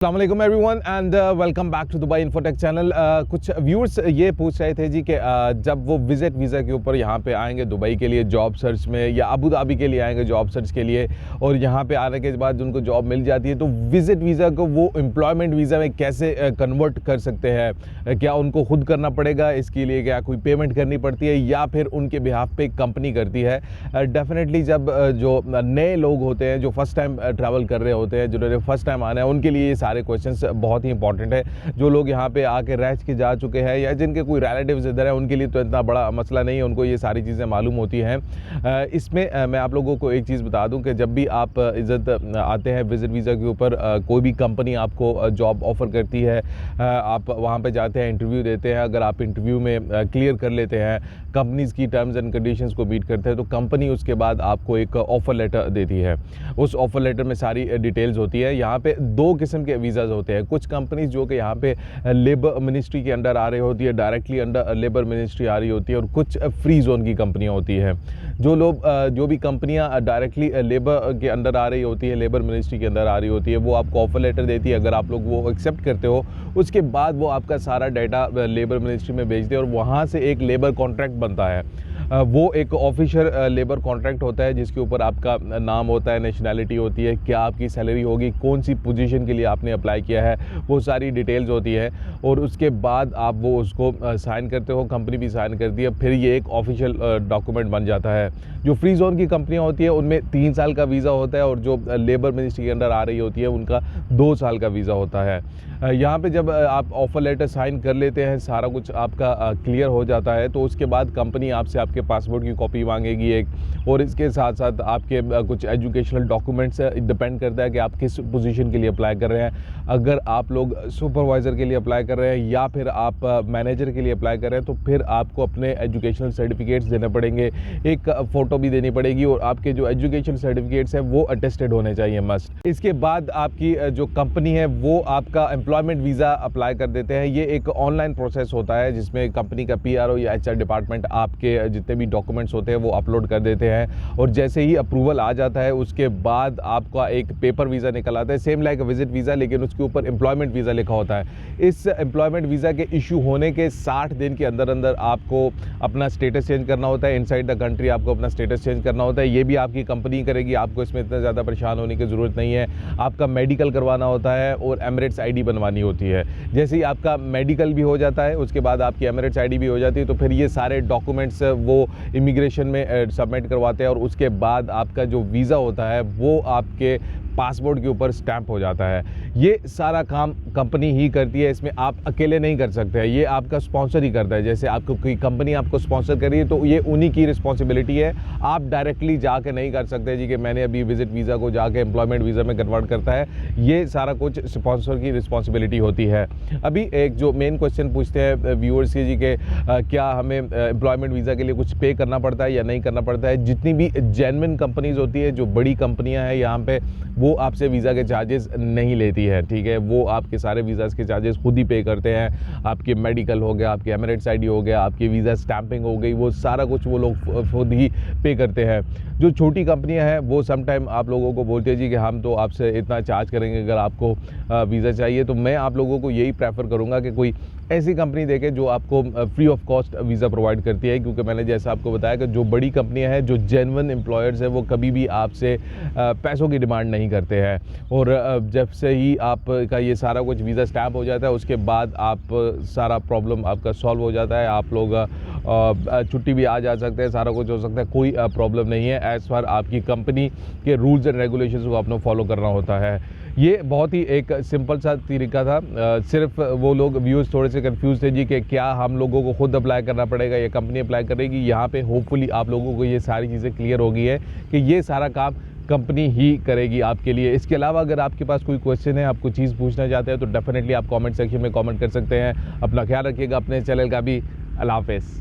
अस्सलाम वालेकुम everyone and welcome back to Dubai Infotech channel. कुछ व्यूअर्स ये पूछ रहे थे जी कि जब वो विज़िट वीज़ा के ऊपर यहाँ पे आएंगे दुबई के लिए जॉब सर्च में या अबू धाबी के लिए आएंगे जॉब सर्च के लिए और यहाँ पे आने के बाद उनको जॉब मिल जाती है तो विज़िट वीज़ा को वो एम्प्लॉयमेंट वीज़ा में कैसे कन्वर्ट कर सकते हैं। क्या उनको खुद करना पड़ेगा, इसके लिए क्या कोई पेमेंट करनी पड़ती है या फिर उनके बिहाफ पे कंपनी करती है। डेफिनेटली जब जो नए लोग होते हैं जो फर्स्ट टाइम ट्रैवल कर रहे होते हैं, जिन्होंने फर्स्ट टाइम आना है, उनके लिए सारे क्वेश्चंस बहुत ही इंपॉर्टेंट है। जो लोग यहाँ पे आके रह के जा चुके हैं या जिनके कोई रिलेटिव्स इधर है उनके लिए तो इतना बड़ा मसला नहीं है, उनको ये सारी चीज़ें मालूम होती हैं। इसमें मैं आप लोगों को एक चीज़ बता दूं कि जब भी आप इज़्ज़त आते हैं विज़िट वीज़ा के ऊपर, कोई भी कंपनी आपको जॉब ऑफ़र करती है, आप वहाँ पे जाते हैं, इंटरव्यू देते हैं। अगर आप इंटरव्यू में क्लियर कर लेते हैं, कंपनीज़ की टर्म्स एंड कंडीशंस को मीट करते हैं, तो कंपनी उसके बाद आपको एक ऑफ़र लेटर देती है। उस ऑफ़र लेटर में सारी डिटेल्स होती है। यहाँ पे दो किस्म के वीज़ाज़ होते हैं। कुछ कंपनीज जो कि यहाँ पे लेबर मिनिस्ट्री के अंडर आ रही होती है, डायरेक्टली अंडर लेबर मिनिस्ट्री आ रही होती है, और कुछ फ्री जोन की कंपनियाँ होती हैं। जो भी कंपनियाँ डायरेक्टली लेबर के अंडर आ रही होती है, लेबर मिनिस्ट्री के अंदर आ रही होती है, वो आपको ऑफ़र लेटर देती है। अगर आप लोग वो एक्सेप्ट करते हो, उसके बाद वो आपका सारा डाटा लेबर मिनिस्ट्री में भेजते हैं और वहाँ से एक लेबर कॉन्ट्रैक्ट बनता है। वो एक ऑफिशियल लेबर कॉन्ट्रैक्ट होता है जिसके ऊपर आपका नाम होता है, नेशनैलिटी होती है, क्या आपकी सैलरी होगी, कौन सी पोजीशन के लिए आपने अप्लाई किया है, वो सारी डिटेल्स होती है। और उसके बाद आप वो उसको साइन करते हो, कंपनी भी साइन करती है, फिर ये एक ऑफिशियल डॉक्यूमेंट बन जाता है। जो फ्री जोन की कंपनियाँ होती है उनमें 3 साल का वीज़ा होता है और जो लेबर मिनिस्ट्री के अंडर आ रही होती है उनका 2 साल का वीज़ा होता है। यहाँ पे जब आप ऑफ़र लेटर साइन कर लेते हैं, सारा कुछ आपका क्लियर हो जाता है, तो उसके बाद कंपनी आपसे आपके पासपोर्ट की कॉपी मांगेगी एक, और इसके साथ साथ आपके कुछ एजुकेशनल डॉक्यूमेंट्स डिपेंड करता है कि आप किस पोजीशन के लिए अप्लाई कर रहे हैं। अगर आप लोग सुपरवाइज़र के लिए अप्लाई कर रहे हैं या फिर आप मैनेजर के लिए अप्लाई कर रहे हैं, तो फिर आपको अपने एजुकेशनल सर्टिफिकेट्स देने पड़ेंगे, एक फ़ोटो भी देनी पड़ेगी, और आपके जो एजुकेशन सर्टिफिकेट्स हैं वो अटेस्टेड होने चाहिए मस्ट। इसके बाद आपकी जो कंपनी है वो आपका एम्प्लॉयमेंट वीज़ा अप्लाई कर देते हैं। ये एक ऑनलाइन प्रोसेस होता है जिसमें कंपनी का पीआरओ या एचआर डिपार्टमेंट आपके जितने भी डॉक्यूमेंट्स होते हैं वो अपलोड कर देते हैं, और जैसे ही अप्रूवल आ जाता है उसके बाद आपका एक पेपर वीज़ा निकल आता है, सेम लाइक विजिट वीज़ा, लेकिन उसके ऊपर एम्प्लॉयमेंट वीज़ा लिखा होता है। इस एम्प्लॉयमेंट वीज़ा के इशू होने के 60 दिन के अंदर अंदर आपको अपना स्टेटस चेंज करना होता है। इनसाइड द कंट्री आपको अपना स्टेटस चेंज करना होता है। ये भी आपकी कंपनी करेगी, आपको इसमें इतना ज़्यादा परेशान होने की ज़रूरत नहीं है। आपका मेडिकल करवाना होता है और एमिरेट्स आईडी बनवानी होती है। जैसे ही आपका मेडिकल भी हो जाता है उसके बाद आपकी एमिरेट्स आईडी भी हो जाती है, तो फिर ये सारे डॉक्यूमेंट्स वो इमिग्रेशन में सबमिट करवाते हैं, और उसके बाद आपका जो वीज़ा होता है वो आपके पासपोर्ट के ऊपर स्टैंप हो जाता है। ये सारा काम कंपनी ही करती है, इसमें आप अकेले नहीं कर सकते हैं, ये आपका स्पॉन्सर ही करता है। जैसे आपको कोई कंपनी आपको स्पॉन्सर कर रही है तो ये उन्हीं की रिस्पॉन्सिबिलिटी है, आप डायरेक्टली जाके नहीं कर सकते जी कि मैंने अभी विजिट वीज़ा को जाके एम्प्लॉयमेंट वीज़ा में कन्वर्ट करता है। ये सारा कुछ स्पॉन्सर की रिस्पॉन्सिबिलिटी होती है। अभी एक जो मेन क्वेश्चन पूछते हैं व्यूअर्स जी कि क्या हमें एम्प्लॉयमेंट वीज़ा के लिए कुछ पे करना पड़ता है या नहीं करना पड़ता है। जितनी भी जेन्युइन कंपनीज़ होती है, जो बड़ी कंपनियाँ हैं यहाँ पे, वो आपसे वीज़ा के चार्जेस नहीं लेती है, ठीक है। वो आपके सारे वीज़ाज़ के चार्जेस खुद ही पे करते हैं। आपके मेडिकल हो गया, आपके एमिरेट्स आईडी हो गया, आपकी वीज़ा स्टैंपिंग हो गई, वो सारा कुछ वो लोग खुद ही पे करते हैं। जो छोटी कंपनियां हैं वो सम टाइम आप लोगों को बोलते हैं जी कि हम तो आपसे इतना चार्ज करेंगे अगर आपको वीज़ा चाहिए। तो मैं आप लोगों को यही प्रेफर करूँगा कि कोई ऐसी कंपनी देखें जो आपको free of cost visa provide करती है, क्योंकि मैंने जैसा आपको बताया कि जो बड़ी कंपनियां हैं, जो जेन्युइन एम्प्लॉयर्स हैं, वो कभी भी आपसे पैसों की डिमांड नहीं करते हैं। और जब से ही आपका ये सारा कुछ वीज़ा स्टैम्प हो जाता है उसके बाद आप सारा प्रॉब्लम आपका सॉल्व हो जाता है, आप लोग छुट्टी भी आ जा सकते हैं, सारा कुछ हो सकता है, कोई प्रॉब्लम नहीं है। एज़ फार आपकी कंपनी के रूल्स एंड रेगुलेशंस को आपने फॉलो करना होता है। ये बहुत ही एक सिंपल सा तरीका था। सिर्फ वो लोग व्यूज़ थोड़े से कंफ्यूज थे जी कि क्या हम लोगों को खुद अप्लाई करना पड़ेगा या कंपनी अप्लाई करेगी। यहाँ पे होपफुली आप लोगों को ये सारी चीज़ें क्लियर हो गई है कि ये सारा काम कंपनी ही करेगी आपके लिए। इसके अलावा अगर आपके पास कोई क्वेश्चन है, आप कोई चीज़ पूछना चाहते हैं, तो डेफिनेटली आप कमेंट सेक्शन में कमेंट कर सकते हैं। अपना ख्याल रखिएगा, अपने चैनल का भी। अल्लाह हाफ़िज़।